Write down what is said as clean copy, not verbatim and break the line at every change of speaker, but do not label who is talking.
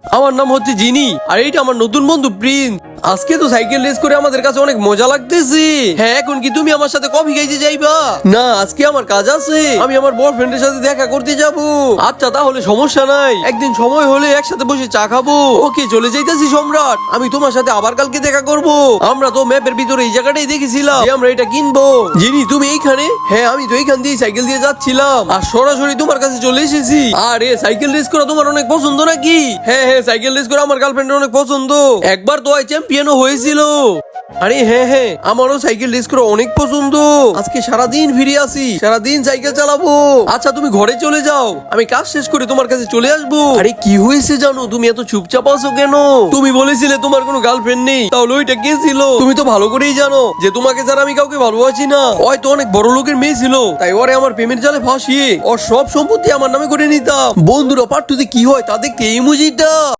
আমার নাম হচ্ছে জিনি, আর এইটা আমার নতুন বন্ধু প্রিন্স। আজকে তো সাইকেল রেস করে আমাদের কাছে অনেক মজা লাগতেছে। হ্যাঁ, এখন কি তুমি আমার সাথে কফি খাইতে যাইবা? না, আজকে আমার কাজ আছে, আমি আমার বয়ফ্রেন্ডের সাথে দেখা করতে যাব। আচ্ছা, তাহলে সমস্যা নাই, একদিন সময় হলে একসাথে বসে চা খাবো। ওকে, চলে যাইতাছি সম্রাট, আমি তোমার সাথে আবার কালকে দেখা করব। আমরা তো ম্যাপের ভিতরে এই জায়গাটাই দেখেছিলাম যে আমরা এটা কিনবো। জিনি, তুমি এইখানে? হ্যাঁ, আমি তো এইখান দিয়ে সাইকেল দিয়ে যাচ্ছিলাম আর সরাসরি তোমার কাছে চলে এসেছি। আরে, সাইকেল রেস করা তোমার অনেক পছন্দ নাকি? হ্যাঁ হ্যাঁ, সাইকেল রেস করা আমার গার্লফ্রেন্ডের অনেক পছন্দ, একবার তো চ্যাম্পিয়নও হয়েছিল। আরে হ্যাঁ হ্যাঁ, আমারও সাইকেল রেস করা অনেক পছন্দ। আজকে সারাদিন ফিরে আসি, সারাদিন সাইকেল চালাবো। আচ্ছা, তুমি ঘরে চলে যাও, আমি কাজ শেষ করে তোমার কাছে চলে আসবো। আরে কি হয়েছে জানো, তুমি এত চুপচাপ আছো কেন? তুমি বলেছিলে তোমার কোনো গার্লফ্রেন্ড নেই, তাহলে ওইটা কে ছিল? তুমি তো ভালো করেই জানো যে তোমাকে ছাড়া আমি কাউকে ভালোবাসি না। হয়তো অনেক বড় লোকের মেয়ে ছিল, তাই ওরে আমার প্রেমের জালে ফাঁসিয়ে ওর সব সম্পত্তি আমার নামে করে নিতাম। বন্ধুরা, পার্ট টুতে কি হয় তা দেখতে এই মুজিটা।